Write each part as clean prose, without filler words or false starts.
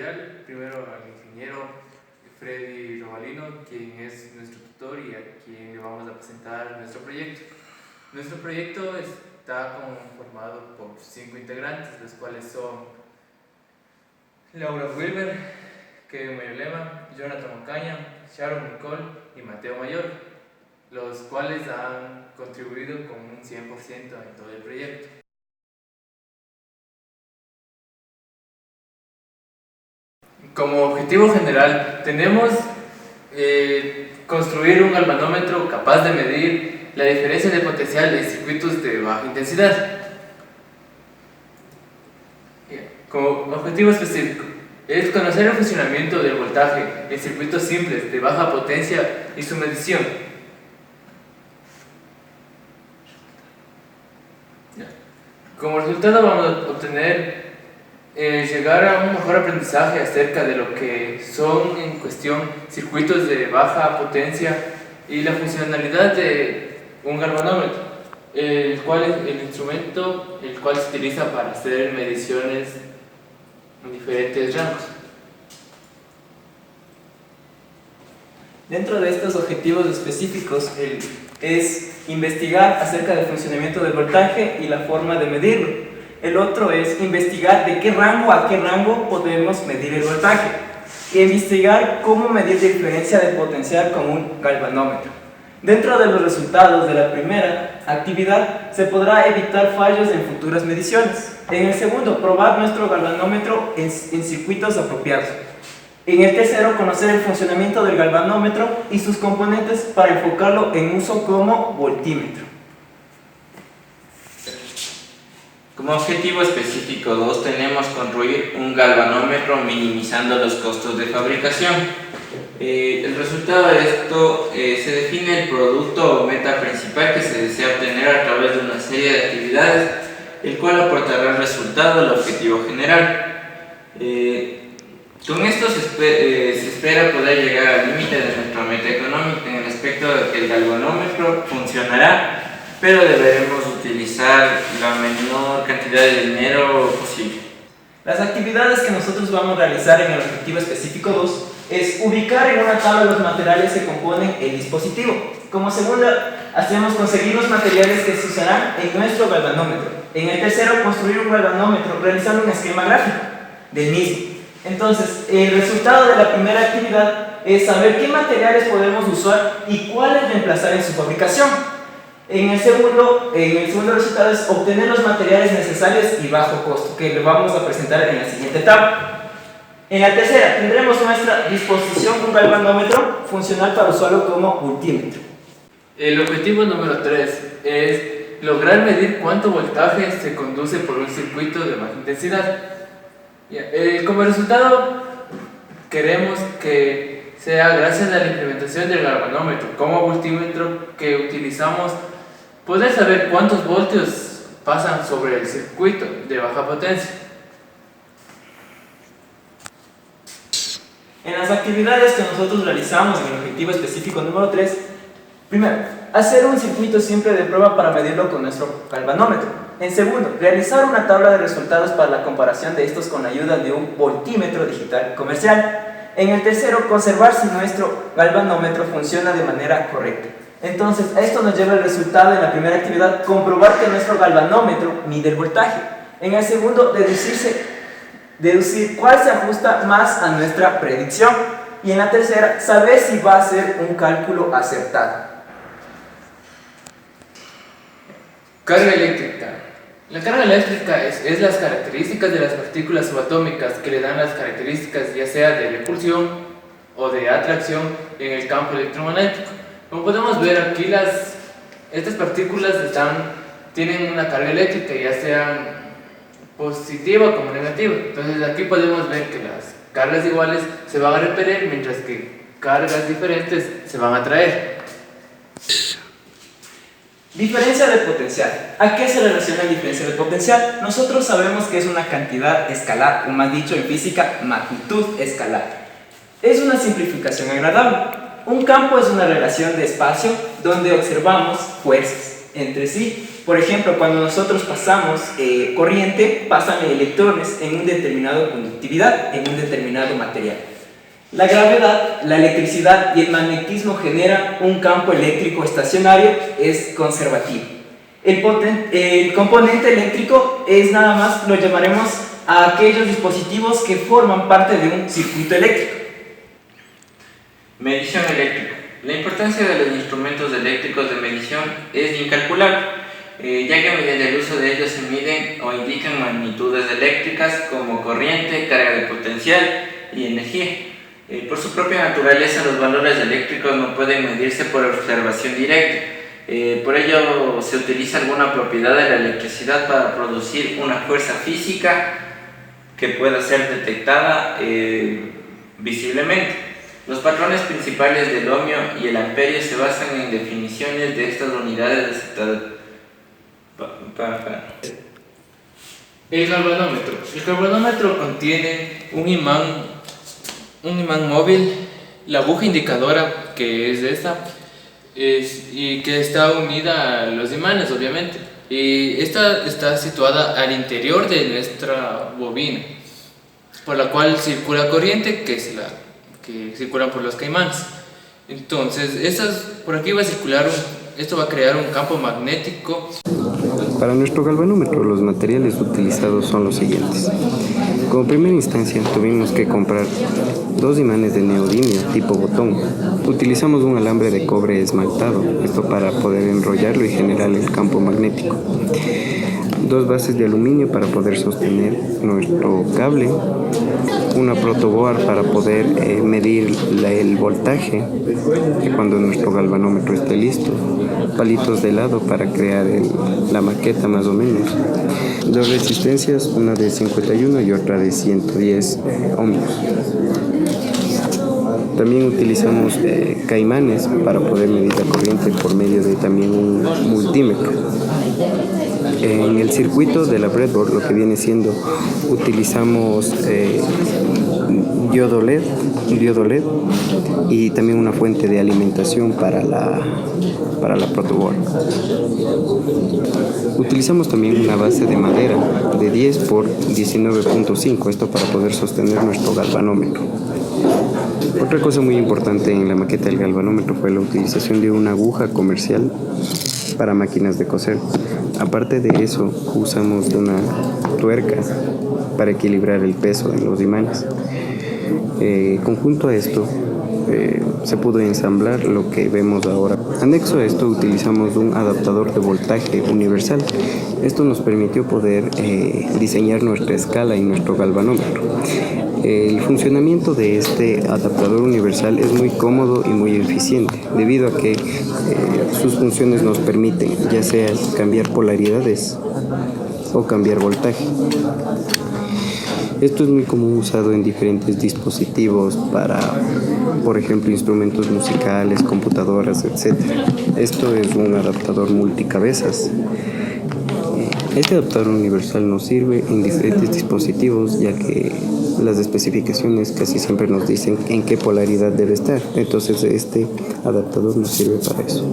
inicial primero al ingeniero Freddy Robalino, quien es nuestro tutor y a quien le vamos a presentar nuestro proyecto. Nuestro proyecto está conformado por 5 integrantes, los cuales son Laura Wilber, Kevin Mayolema, Jonathan Moncaña, Sharon Nicole y Mateo Mayor, los cuales han contribuido con un 100% en todo el proyecto. Como objetivo general tenemos construir un galvanómetro capaz de medir la diferencia de potencial en circuitos de baja intensidad. Como objetivo específico es conocer el funcionamiento del voltaje en circuitos simples de baja potencia y su medición. Como resultado vamos a obtener llegar a un mejor aprendizaje acerca de lo que son en cuestión circuitos de baja potencia y la funcionalidad de un galvanómetro, el cual es el instrumento el cual se utiliza para hacer mediciones en diferentes rangos. Dentro de estos objetivos específicos es investigar acerca del funcionamiento del voltaje y la forma de medirlo. El otro es investigar de qué rango a qué rango podemos medir el voltaje. E investigar cómo medir la diferencia de potencial con un galvanómetro. Dentro de los resultados de la primera actividad se podrá evitar fallos en futuras mediciones. En el segundo, probar nuestro galvanómetro en circuitos apropiados. En el tercero, conocer el funcionamiento del galvanómetro y sus componentes para enfocarlo en uso como voltímetro. Como objetivo específico 2 tenemos construir un galvanómetro minimizando los costos de fabricación. El resultado de esto se define el producto o meta principal que se desea obtener a través de una serie de actividades, el cual aportará el resultado al objetivo general. Con esto se espera poder llegar al límite de nuestra meta económica en el aspecto de que el galvanómetro funcionará, pero deberemos utilizar la menor cantidad de dinero posible. Las actividades que nosotros vamos a realizar en el objetivo específico 2 es ubicar en una tabla los materiales que componen el dispositivo. Como segunda, hacemos conseguir los materiales que se usarán en nuestro galvanómetro. En el tercero, construir un galvanómetro realizando un esquema gráfico del mismo. Entonces, el resultado de la primera actividad es saber qué materiales podemos usar y cuáles reemplazar en su fabricación. En el segundo resultado es obtener los materiales necesarios y bajo costo, que lo vamos a presentar en la siguiente etapa. En la tercera, tendremos a nuestra disposición un galvanómetro funcional para usarlo como multímetro. El objetivo número 3 es lograr medir cuánto voltaje se conduce por un circuito de baja intensidad. Como resultado, queremos que sea gracias a la implementación del galvanómetro como voltímetro que utilizamos poder saber cuántos voltios pasan sobre el circuito de baja potencia. En las actividades que nosotros realizamos en el objetivo específico número 3, primero, hacer un circuito simple de prueba para medirlo con nuestro galvanómetro. En segundo, realizar una tabla de resultados para la comparación de estos con la ayuda de un voltímetro digital comercial. En el tercero, conservar si nuestro galvanómetro funciona de manera correcta. Entonces, a esto nos lleva el resultado de la primera actividad, comprobar que nuestro galvanómetro mide el voltaje. En el segundo, deducir cuál se ajusta más a nuestra predicción. Y en la tercera, saber si va a ser un cálculo acertado. Carga eléctrica. La carga eléctrica es las características de las partículas subatómicas que le dan las características ya sea de repulsión o de atracción en el campo electromagnético. Como podemos ver aquí, estas partículas tienen una carga eléctrica, ya sean positiva como negativa. Entonces aquí podemos ver que las cargas iguales se van a repeler, mientras que cargas diferentes se van a atraer. Diferencia de potencial. ¿A qué se relaciona la diferencia de potencial? Nosotros sabemos que es una cantidad escalar, o más dicho en física, magnitud escalar. Es una simplificación agradable. Un campo es una relación de espacio donde observamos fuerzas. entre sí. Por ejemplo, cuando nosotros pasamos corriente, pasan electrones en una determinada conductividad, en un determinado material. La gravedad, la electricidad y el magnetismo generan un campo eléctrico estacionario, es conservativo. El componente eléctrico es nada más, lo llamaremos a aquellos dispositivos que forman parte de un circuito eléctrico. Medición eléctrica. La importancia de los instrumentos eléctricos de medición es incalculable, ya que mediante el uso de ellos se miden o indican magnitudes eléctricas como corriente, carga de potencial y energía. Por su propia naturaleza, los valores eléctricos no pueden medirse por observación directa. Por ello, se utiliza alguna propiedad de la electricidad para producir una fuerza física que pueda ser detectada visiblemente. Los patrones principales del ohmio y el amperio se basan en definiciones de estas unidades de El galvanómetro. El galvanómetro contiene un imán móvil, la aguja indicadora, que es esta, y que está unida a los imanes, obviamente. Y esta está situada al interior de nuestra bobina, por la cual circula corriente, que circulan por los caimanes. Entonces, por aquí va a circular esto va a crear un campo magnético. Para nuestro galvanómetro, los materiales utilizados son los siguientes. Como primera instancia, tuvimos que comprar 2 imanes de neodimio tipo botón. Utilizamos un alambre de cobre esmaltado, esto para poder enrollarlo y generar el campo magnético. 2 bases de aluminio para poder sostener nuestro cable, una protoboard para poder medir el voltaje cuando nuestro galvanómetro esté listo, palitos de lado para crear la maqueta más o menos, 2 resistencias, una de 51 y otra de 110 ohmios. También utilizamos caimanes para poder medir la corriente por medio de también un multímetro. En el circuito de la breadboard, lo que viene siendo, utilizamos diodo LED y también una fuente de alimentación para la protoboard. Utilizamos también una base de madera de 10 por 19.5, esto para poder sostener nuestro galvanómetro. Otra cosa muy importante en la maqueta del galvanómetro fue la utilización de una aguja comercial para máquinas de coser. Aparte de eso, usamos una tuerca para equilibrar el peso en los imanes. Conjunto a esto, se pudo ensamblar lo que vemos ahora. Anexo a esto, utilizamos un adaptador de voltaje universal. Esto nos permitió poder diseñar nuestra escala y nuestro galvanómetro. El funcionamiento de este adaptador universal es muy cómodo y muy eficiente, debido a que sus funciones nos permiten ya sea cambiar polaridades o cambiar voltaje. Esto es muy común usado en diferentes dispositivos para, por ejemplo, instrumentos musicales, computadoras, etc. Esto es un adaptador multicabezas. Este adaptador universal nos sirve en diferentes dispositivos, ya que las especificaciones casi siempre nos dicen en qué polaridad debe estar. Entonces este adaptador nos sirve para eso.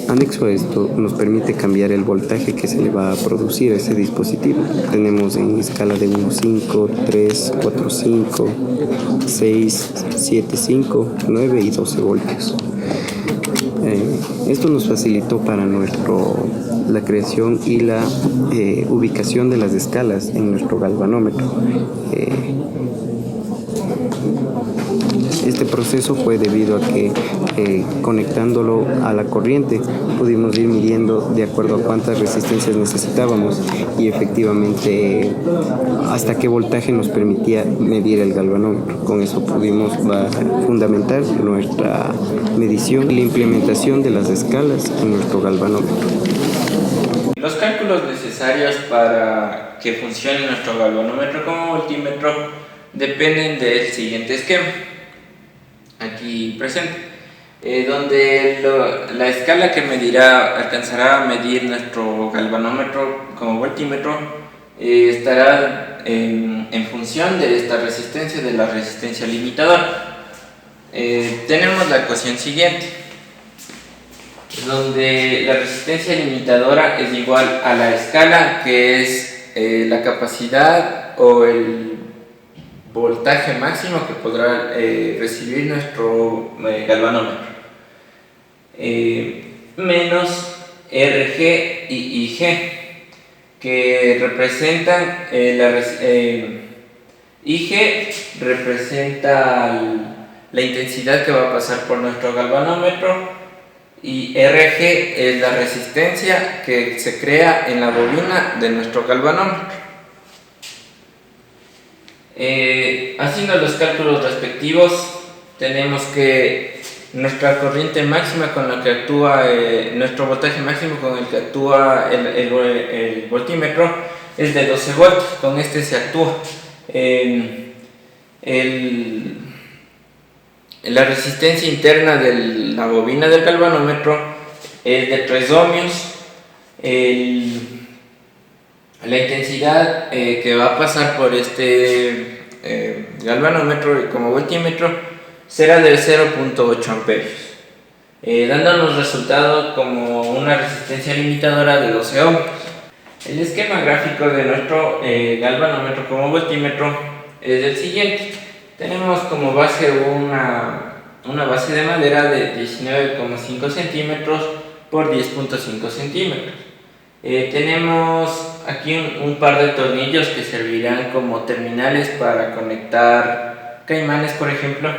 Anexo a esto, nos permite cambiar el voltaje que se le va a producir a ese dispositivo. Tenemos en escala de 1.5, 3, 4.5, 6, 7.5, 9 y 12 voltios. Esto nos facilitó para la creación y la ubicación de las escalas en nuestro galvanómetro. Este proceso fue debido a que conectándolo a la corriente pudimos ir midiendo de acuerdo a cuántas resistencias necesitábamos y efectivamente hasta qué voltaje nos permitía medir el galvanómetro. Con eso pudimos fundamentar nuestra medición y la implementación de las escalas en nuestro galvanómetro. Los cálculos necesarios para que funcione nuestro galvanómetro como multímetro dependen del siguiente esquema, aquí presente, donde la escala que alcanzará a medir nuestro galvanómetro como voltímetro estará en función de esta resistencia, de la resistencia limitadora. Tenemos la ecuación siguiente. donde la resistencia limitadora es igual a la escala, que es la capacidad o el voltaje máximo que podrá recibir nuestro galvanómetro, menos RG y IG, que representan IG representa la intensidad que va a pasar por nuestro galvanómetro, y RG es la resistencia que se crea en la bobina de nuestro galvanómetro. Haciendo los cálculos respectivos, tenemos que nuestra corriente máxima con la que actúa, nuestro voltaje máximo con el que actúa el voltímetro es de 12 voltios. Con este se actúa. La resistencia interna de la bobina del galvanómetro es de 3 ohmios. La intensidad que va a pasar por este galvanómetro como voltímetro será de 0.8 amperios, dándonos resultado como una resistencia limitadora de 12 ohmios. El esquema gráfico de nuestro galvanómetro como voltímetro es el siguiente. Tenemos como base una base de madera de 19,5 centímetros por 10.5 centímetros. Tenemos aquí un par de tornillos que servirán como terminales para conectar caimanes, por ejemplo,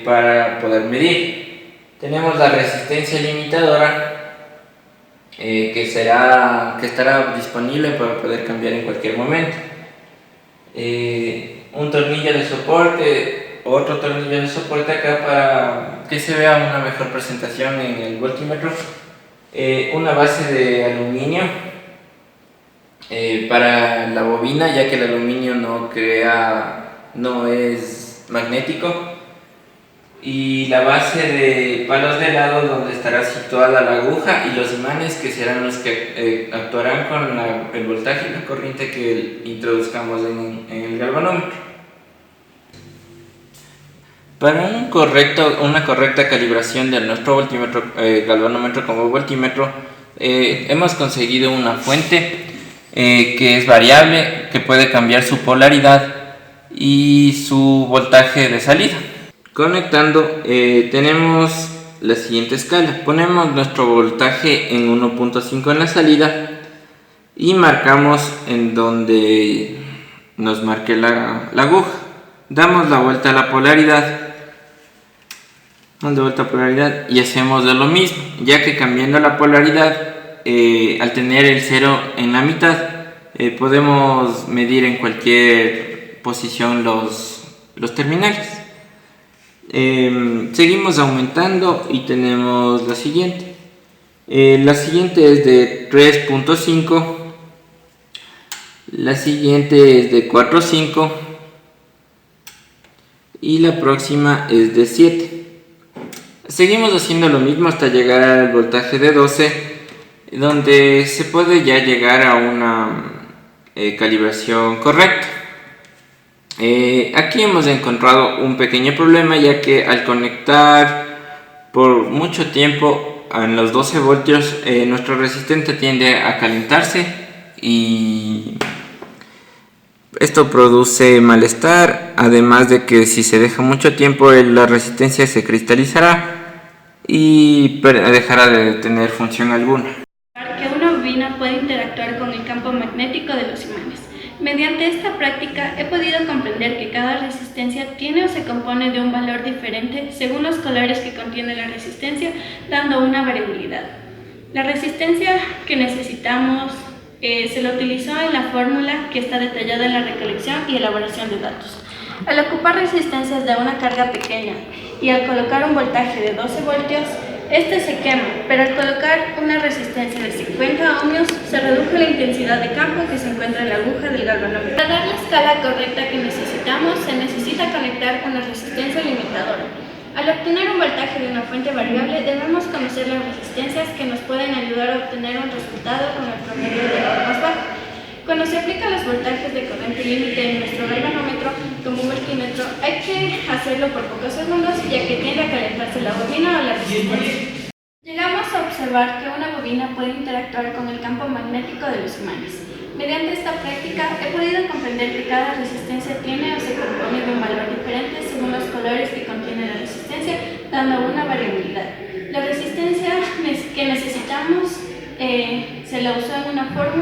para poder medir. Tenemos la resistencia limitadora, que estará disponible para poder cambiar en cualquier momento. Un tornillo de soporte, otro tornillo de soporte acá para que se vea una mejor presentación en el voltímetro. Una base de aluminio para la bobina, ya que el aluminio no es magnético, y la base de palos de helado donde estará situada la aguja, y los imanes que serán los que actuarán con el voltaje y la corriente que introduzcamos en el galvanómetro. Para una correcta calibración de nuestro voltímetro, galvanómetro como voltímetro, hemos conseguido una fuente que es variable, que puede cambiar su polaridad y su voltaje de salida. Conectando, tenemos la siguiente escala. Ponemos nuestro voltaje en 1.5 en la salida y marcamos en donde nos marque la aguja. Damos la vuelta a la polaridad. Y hacemos de lo mismo, ya que cambiando la polaridad, al tener el 0 en la mitad, podemos medir en cualquier posición los terminales. Seguimos aumentando y tenemos la siguiente. La siguiente es de 3.5, la siguiente es de 4.5 y la próxima es de 7. Seguimos haciendo lo mismo hasta llegar al voltaje de 12, donde se puede ya llegar a una calibración correcta. Aquí hemos encontrado un pequeño problema, ya que al conectar por mucho tiempo en los 12 voltios, nuestro resistente tiende a calentarse y esto produce malestar, además de que si se deja mucho tiempo la resistencia se cristalizará y dejará de tener función alguna. Que una bobina puede interactuar con el campo magnético de los imanes. Mediante esta práctica he podido comprender que cada resistencia tiene o se compone de un valor diferente según los colores que contiene la resistencia, dando una variabilidad. La resistencia que necesitamos se la utilizó en la fórmula que está detallada en la recolección y elaboración de datos. Al ocupar resistencias de una carga pequeña y al colocar un voltaje de 12 voltios, este se quema, pero al colocar una resistencia de 50 ohmios se redujo la intensidad de campo que se encuentra en la aguja del galvanómetro. Para dar la escala correcta que necesitamos, se necesita conectar una resistencia limitadora. Al obtener un voltaje de una fuente variable, debemos conocer las resistencias que nos pueden ayudar a obtener un resultado con el promedio de valor más bajo. Cuando se aplican los voltajes de corriente límite en nuestro galvanómetro como voltímetro, hay que hacerlo por pocos segundos, ya que tiende a calentarse la bobina o la resistencia. observar que una bobina puede interactuar con el campo magnético de los imanes. Mediante esta práctica he podido comprender que cada resistencia tiene o se compone de un valor diferente según los colores que contiene la resistencia, dando una variabilidad. La resistencia que necesitamos se la usó en una fórmula